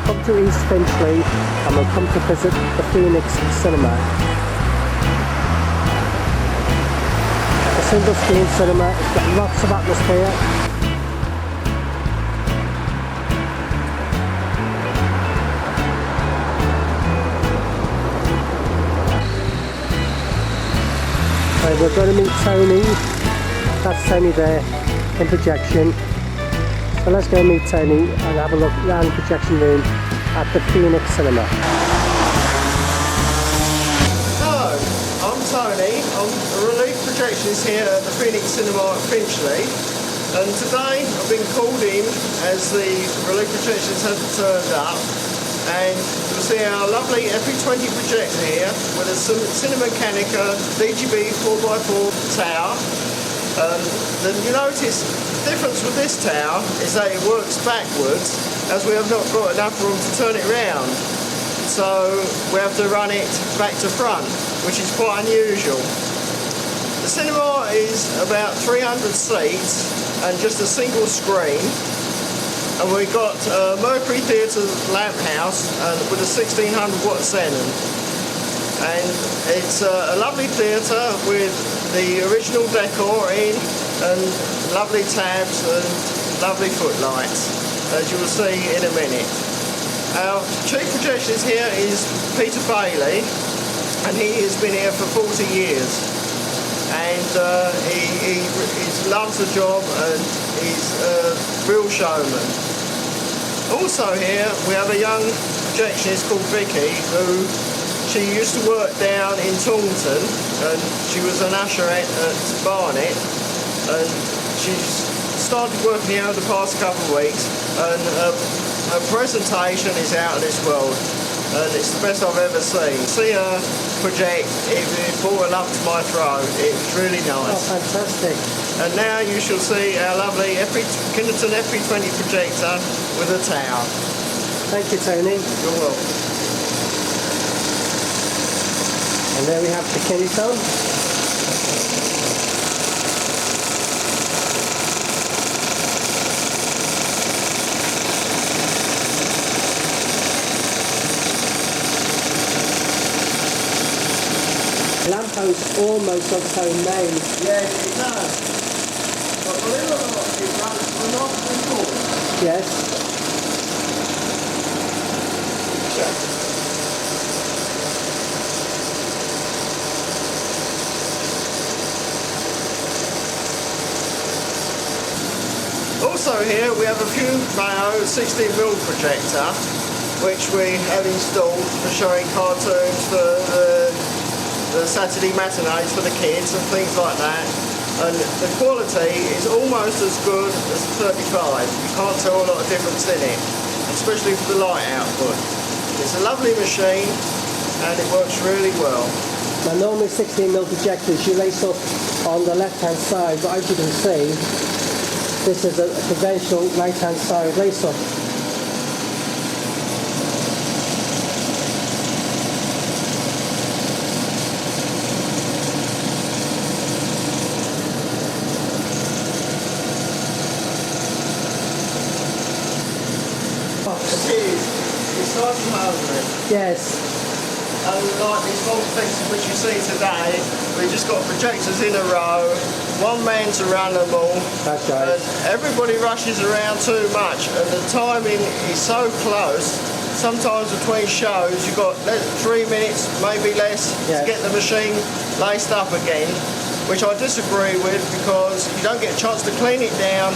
come to East Finchley and we'll come to visit the Phoenix Cinema. The single screen cinema, it's got lots of atmosphere. Right, we're going to meet Tony. That's Tony there in projection. So let's go meet Tony and have a look around the projection room at the Phoenix Cinema. Hello, I'm Tony. I'm a relief projectionist here at the Phoenix Cinema at Finchley. And today I've been called in as the relief projectionist hasn't turned up. And you'll see our lovely FE20 projector here with a Cinemechanica DGB 4x4 tower. Then you notice the difference with this tower is that it works backwards, as we have not got enough room to turn it round. So we have to run it back to front, which is quite unusual. The cinema is about 300 seats and just a single screen. And we've got Mercury Theatre lamp house with a 1600 watt xenon. And it's a lovely theatre with the original decor in and lovely tabs and lovely footlights, as you will see in a minute. Our chief projectionist here is Peter Bailey, and he has been here for 40 years. And he loves the job and he's a real showman. Also here we have a young projectionist called Vicky, who she used to work down in Taunton, and she was an usherette at Barnet, and she's started working here over the past couple of weeks, and her presentation is out of this world, and it's the best I've ever seen. See her project, it brought a lump to my throat. It was really nice. Oh, fantastic. And now you shall see our lovely Kinderton FE20 projector with a tower. Thank you, Tony. You're welcome. And there we have the Kinderton. The lamppost almost of its own name. Yes, it does. But believe it or not, it runs on off before. Yes. Also here we have a few Mayo 16mm projector, which we have installed for showing cartoons for the Saturday matinees for the kids and things like that. And the quality is almost as good as the 35. You can't tell a lot of difference in it, especially for the light output. It's a lovely machine and it works really well. Now normally 16mm projectors you lace up on the left hand side, but as you can see this is a conventional right hand side lace up. It's nice and homely. Yes. Like these multiplexes which you see today, we've just got projectors in a row, one man to run them all. That's right. And everybody rushes around too much, and the timing is so close. Sometimes between shows you've got 3 minutes, maybe less, yes, to get the machine laced up again, which I disagree with because you don't get a chance to clean it down,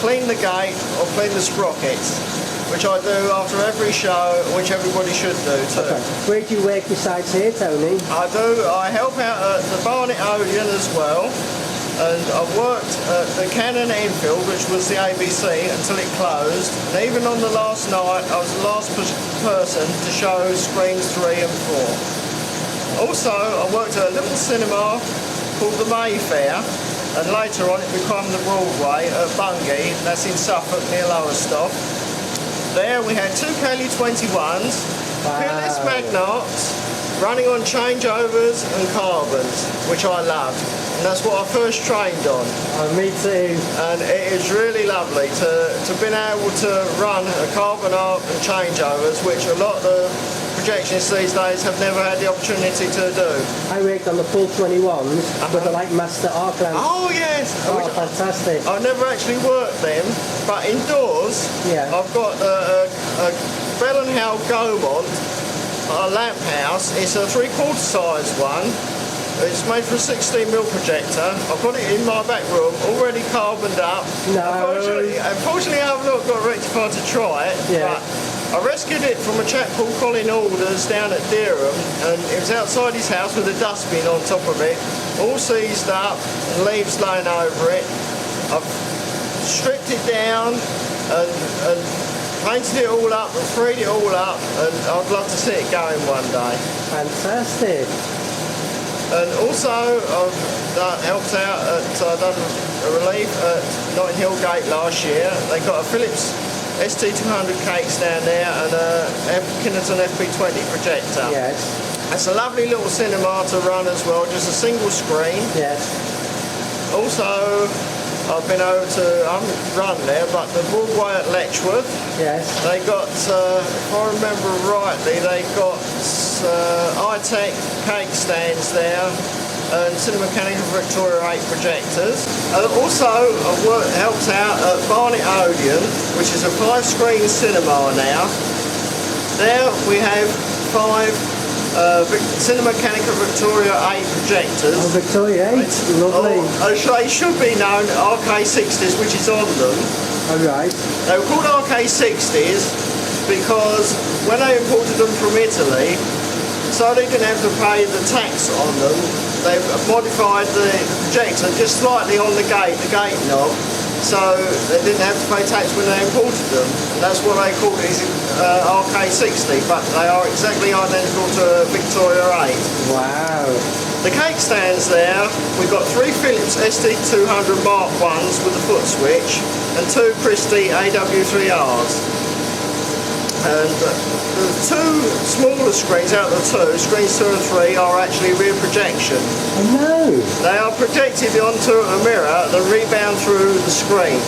clean the gate or clean the sprockets, which I do after every show, which everybody should do too. Okay. Where do you work besides here, Tony? I help out at the Barnet Odeon as well, and I've worked at the Canon Enfield, which was the ABC, until it closed. And even on the last night, I was the last person to show screens 3 and 4. Also, I worked at a little cinema called the Mayfair, and later on it became the Broadway at Bungay, that's in Suffolk near Lowestoft. There we had 2 Kelly 21s, wow, peerless magnets, running on changeovers and carbons, which I love. And that's what I first trained on. Oh, me too. And it is really lovely to been able to run a carbon arc and changeovers, which a lot of the projectionists these days have never had the opportunity to do. I worked on the full 21s with the like master arc lamp. Oh yes! Oh, fantastic. I've never actually worked them, but indoors I've got a Bell & Howell Gaumont lamp house. It's a 3/4 size one. It's made for a 16mm projector. I've got it in my back room, already carboned up. No. Unfortunately I have not got rectified to try it, but I rescued it from a chap called Colin Alders down at Dereham, and it was outside his house with a dustbin on top of it, all seized up, and leaves laying over it. I've stripped it down and painted it all up and freed it all up, and I'd love to see it going one day. Fantastic. And also I've helped out at, done a relief at Notting Hill Gate last year. They got a Philips ST200 cakes down there and a Kineton FP20 projector. Yes. It's a lovely little cinema to run as well, just a single screen. Yes. Also, I've been over to, I haven't run there, but the Broadway at Letchworth. Yes. They got, if I remember rightly, they got iTech cake stands there and Cinemechanical Victoria 8 projectors. Also, I've helped out at Barnet Odeon, which is a 5-screen cinema now. There we have 5 Cinemechanical Victoria 8 projectors. Oh, Victoria 8, lovely. They should be known RK60s, which is on them. All right. They were called RK60s because when they imported them from Italy, so they didn't have to pay the tax on them, they've modified the projector just slightly on the gate knob, so they didn't have to pay tax when they imported them. And that's what they called it, RK60, but they are exactly identical to Victoria 8. Wow. The cake stands there, we've got 3 Philips ST200 Mark 1s with a foot switch and 2 Christie AW3Rs. And the 2 smaller screens out of the 2, screens 2 and 3, are actually rear projection. Oh no! They are projected onto a mirror that rebound through the screen.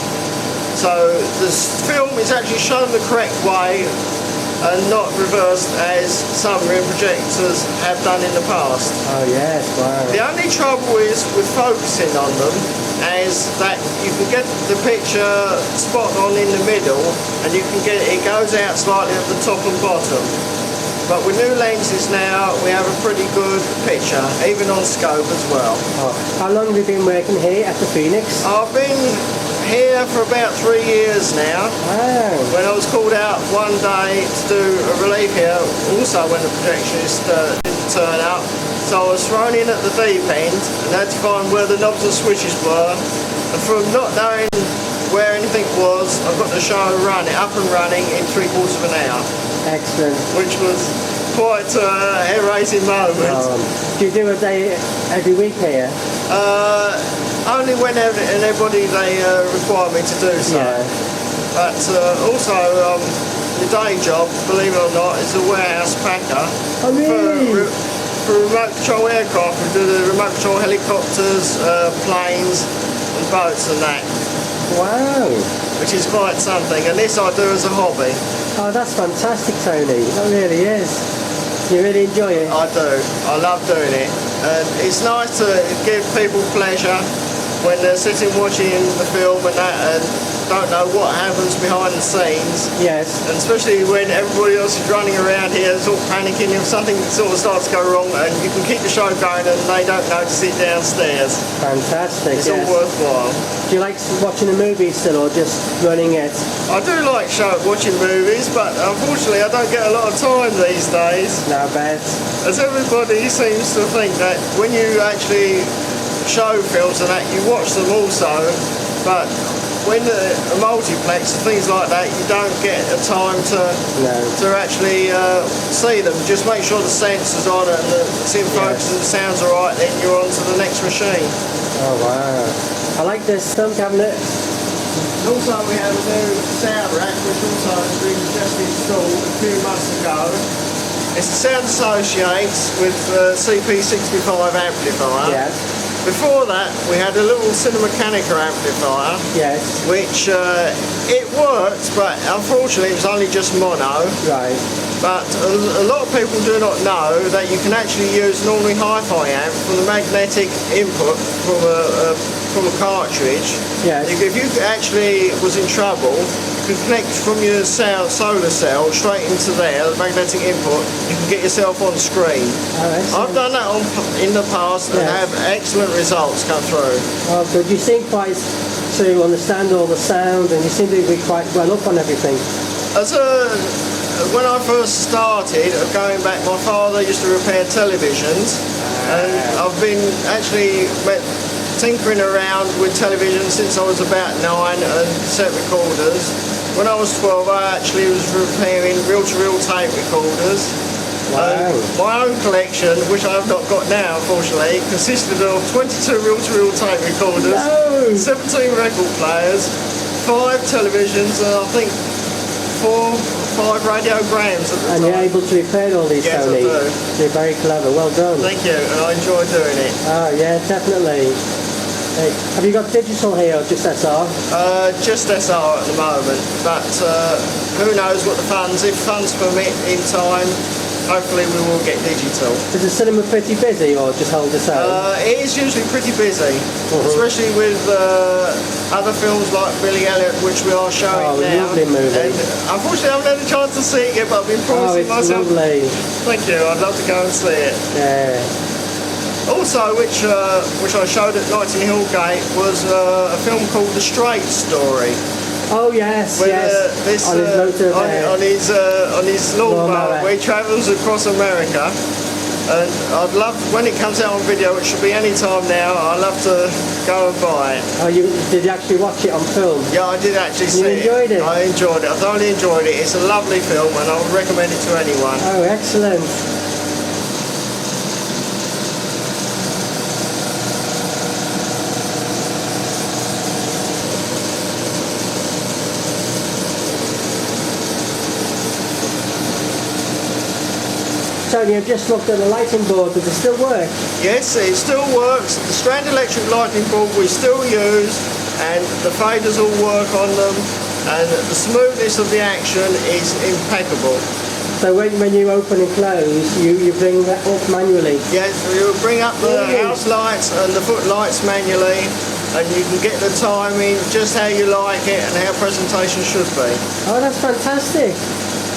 So the film is actually shown the correct way and not reversed as some rear projectors have done in the past. Oh yes, wow. The only trouble is with focusing on them is that you can get the picture spot on in the middle and you can get it goes out slightly at the top and bottom. But with new lenses now we have a pretty good picture, even on scope as well. Oh. How long have you been working here at the Phoenix? I've been here for about 3 years now. Wow. When I was called out one day to do a relief here, also when the projectionist didn't turn up, so I was thrown in at the deep end and had to find where the knobs and switches were, and from not knowing where anything was, I got the show up and running in 3/4 of an hour. Excellent. Which was quite a hair-raising moment. Do you do a day every week here? Only when anybody they require me to do so. Yeah. But also the day job, believe it or not, is a warehouse packer. Oh really? For remote control aircraft. We do the remote control helicopters, planes and boats and that. Wow. Which is quite something, and this I do as a hobby. Oh, that's fantastic, Tony. That really is. You really enjoy it? I do. I love doing it. And it's nice to give people pleasure when they're sitting watching the film and that and don't know what happens behind the scenes. Yes. And especially when everybody else is running around here sort of panicking if something sort of starts to go wrong, and you can keep the show going and they don't know to sit downstairs. Fantastic. It's all worthwhile. Do you like watching a movie still or just running it? I do like watching movies, but unfortunately I don't get a lot of time these days. No, I bet. As everybody seems to think that when you actually show films and that, you watch them also, but when a multiplex and things like that, you don't get a time to actually see them. Just make sure the sensor's on and it's in focus and the sound's alright, then you're on to the next machine. Oh wow. I like this film cabinet. Also we have a new sound rack which also has been just installed a few months ago. It's a sound associates with CP65 amplifier. Yeah. Before that, we had a little Cinemechanica amplifier, Yes. which it worked, but unfortunately it was only just mono. Right. But a lot of people do not know that you can actually use an ordinary hi-fi amp from the magnetic input from a cartridge. Yes. If you actually was in trouble, you can connect from your solar cell straight into there, the magnetic input. You can get yourself on screen. Oh, I've done that in the past and have excellent results come through. Oh, good. You seem quite to understand all the sound, and you seem to be quite well up on everything. When I first started, going back, my father used to repair televisions, and I've been actually tinkering around with television since I was about 9 and set recorders. When I was 12, I actually was repairing reel-to-reel tape recorders. Wow. My own collection, which I've not got now, unfortunately, consisted of 22 reel-to-reel tape recorders, 17 record players, 5 televisions, and I think 5 radiograms at the time. And you're able to repair all these, yes, Tony? I do. You're very clever. Well done. Thank you, and I enjoy doing it. Oh, yeah, definitely. Hey, have you got digital here or just SR? Just SR at the moment, but who knows what the funds, if funds permit in time, hopefully we will get digital. Is the cinema pretty busy or just hold its own? It is usually pretty busy, especially with other films like Billy Elliot, which we are showing now. Lovely movie. And unfortunately I haven't had a chance to see it yet, but I've been promising myself. Lovely. Thank you, I'd love to go and see it. Yeah. Also, which I showed at Notting Hill Gate, was a film called The Straight Story. Oh yes, With, yes. On his lawnmower, where he travels across America. And I'd love, when it comes out on video, which should be any time now, I'd love to go and buy it. Oh, did you actually watch it on film? Yeah, I did actually see it. You enjoyed it? I enjoyed it. I thoroughly enjoyed it. It's a lovely film, and I would recommend it to anyone. Oh, excellent. Tony, I've just looked at the lighting board. Does it still work? Yes, it still works. The Strand electric lighting bulb we still use, and the faders all work on them, and the smoothness of the action is impeccable. So when you open and close, you bring that up manually? Yes, you bring up the house lights and the footlights manually, and you can get the timing just how you like it and how presentation should be. Oh, that's fantastic.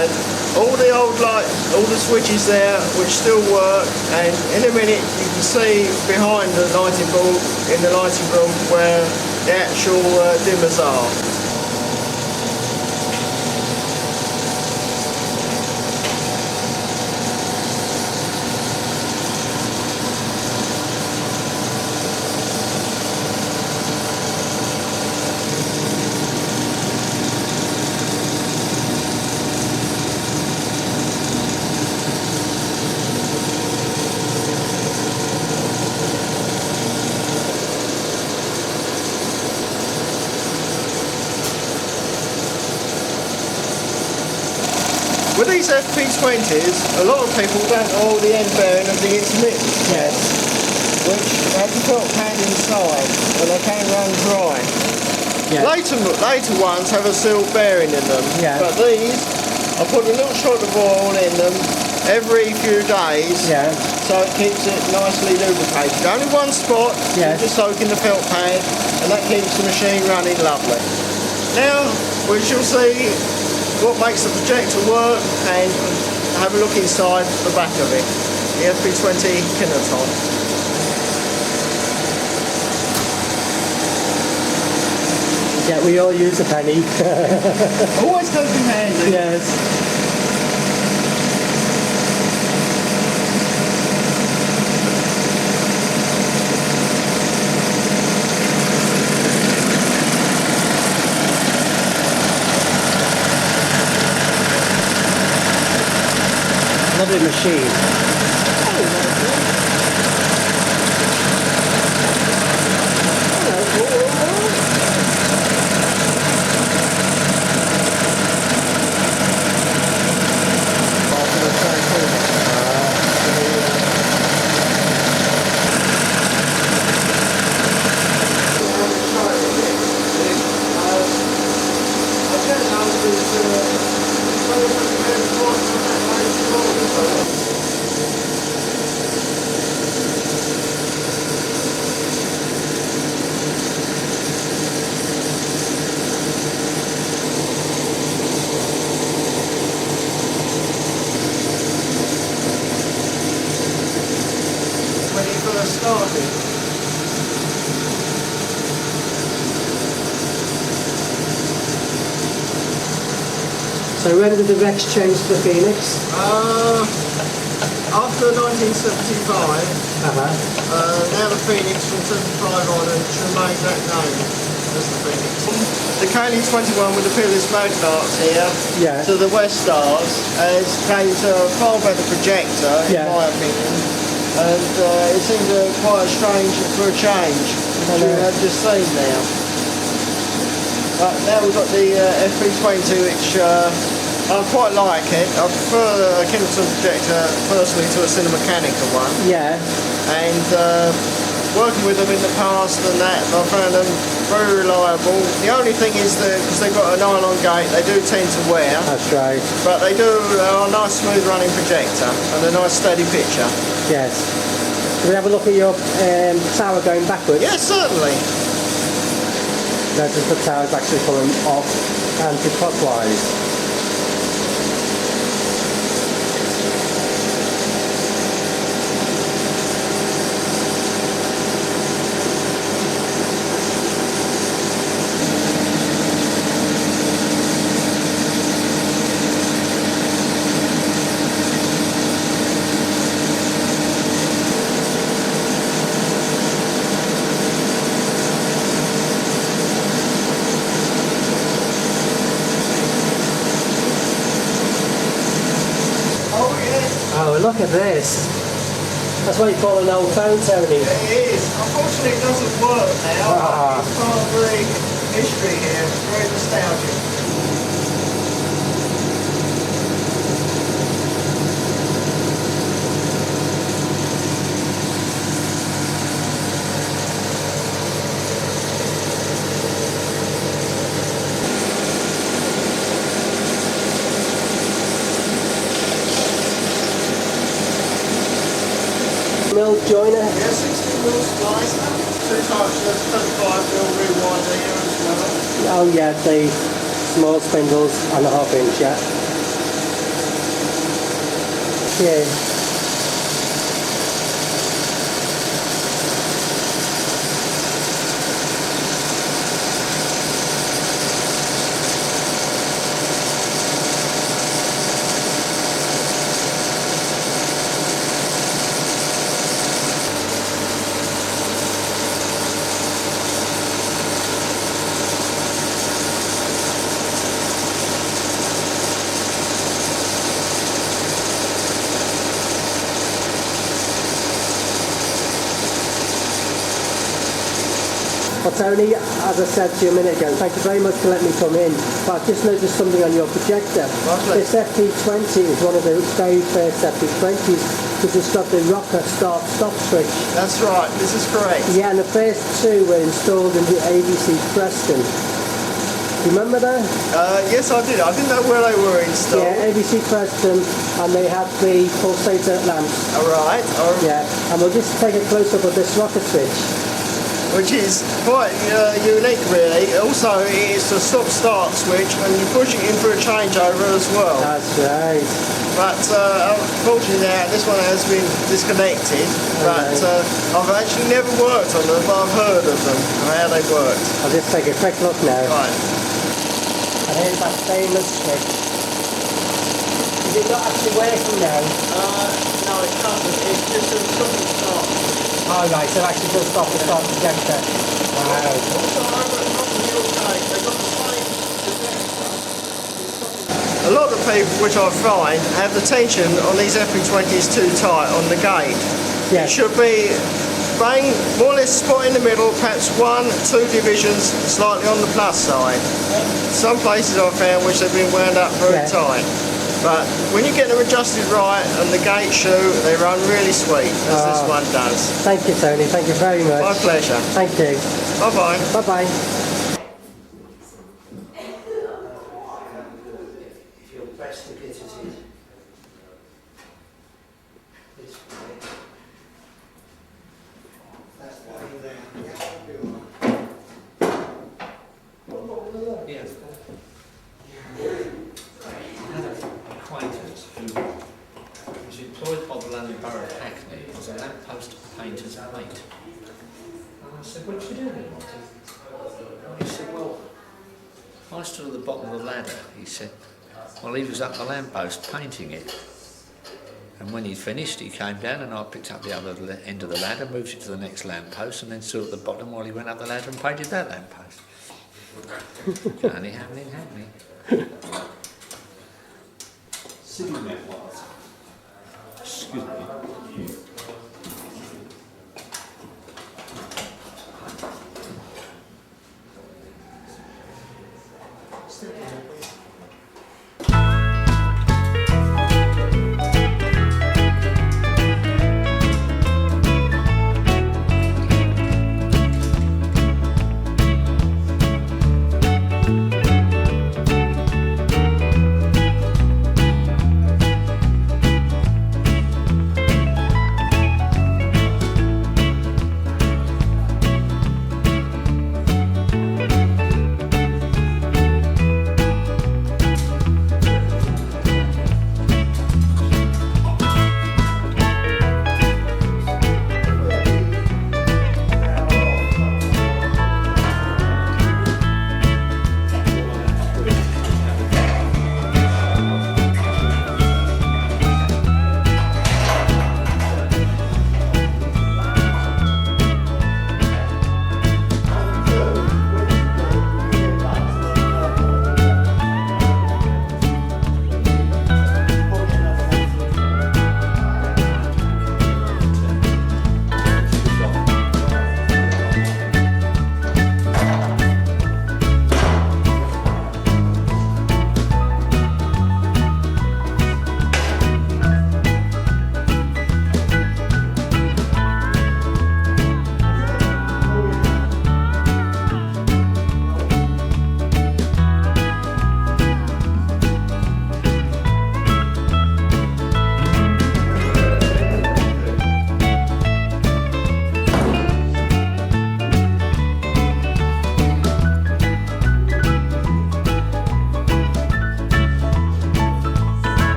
And all the old lights, all the switches there, which still work, and in a minute you can see behind the lighting bulb, in the lighting room, where the actual dimmers are. With these FP20s, a lot of people don't know the end bearing of the intermittent test, which has a felt pad inside, and they can run dry. Yeah. Later ones have a sealed bearing in them, but these, I put a little shot of oil in them every few days, so it keeps it nicely lubricated. Only one spot, just soaking the felt pad, and that keeps the machine running lovely. Now, we shall see what makes the projector work and have a look inside the back of it, the FP20 Kineton. Yeah, we all use a penny. Always comes in handy. Yes. Lovely machine. started. So when did the Rex change to the Phoenix? After 1975, now the Phoenix from 75 on, and it remains that name as the Phoenix. The Cayley 21 with the peerless magnets here to the West Stars came to a far better projector, in my opinion, and it seemed quite strange for a change, which we have just seen now. But now we've got the FP20, which I quite like it. I prefer a Kingston projector personally to a Cinemechanical one. Yeah. And working with them in the past and that, I found them very reliable. The only thing is that because they've got a nylon gate, they do tend to wear. That's right. But they are a nice smooth running projector and a nice steady picture. Yes. Can we have a look at your tower going backwards? Yes, certainly. Notice the tower's actually coming off anti-clockwise. Oh, look at this. That's what you call an old phone, Tony. It is. Unfortunately, it doesn't work now. It's part of the history here. It's very nostalgic. Mil joiner? Yeah, 16 mil splicer. Two types of 35 mil rewinder here as well. Oh yeah, the small spindles and a half-inch, yeah. Yeah. Well, Tony, as I said to you a minute ago, thank you very much for letting me come in. But I've just noticed something on your projector. Lovely. This FP20 is one of the very first FP20s because it's got the rocker start-stop switch. That's right, this is correct. Yeah, and the first two were installed in the ABC Preston. Do you remember that? Yes, I did. I didn't know where they were installed. Yeah, ABC Preston, and they had the pulsator lamps. All right. Yeah, and we'll just take a close-up of this rocker switch. Which is quite unique, really. Also, it's a stop-start switch, and you push it in for a changeover as well. That's right. But unfortunately, now this one has been disconnected. But I've actually never worked on them, but I've heard of them and how they work. I'll just take a quick look now. Right. And here's that famous switch. Is it not actually working now? No, it doesn't. It's just a stop-start. Oh right, so it actually does stop the start projector. Wow. Also, over at top of the UK, they've got the same projector. A lot of people, which I find, have the tension on these FP20s too tight on the gate. Yes. It should be bang, more or less spot in the middle, perhaps 1-2 divisions slightly on the plus side. Some places I've found which they've been wound up very tight. But when you get them adjusted right and the gate shoe, they run really sweet, as this one does. Thank you, Tony. Thank you very much. My pleasure. Thank you. Bye-bye. Bye-bye. Acquaintance who was employed by the London Borough of Hackney as a lamppost painter's mate. And I said, what did you do then, Martin? He said, well, I stood at the bottom of the ladder. He said, well, he was up the lamppost painting it. And when he'd finished, he came down and I picked up the other end of the ladder, moved it to the next lamppost and then stood at the bottom while he went up the ladder and painted that lamppost. Only happening. Sitting there was. Excuse me.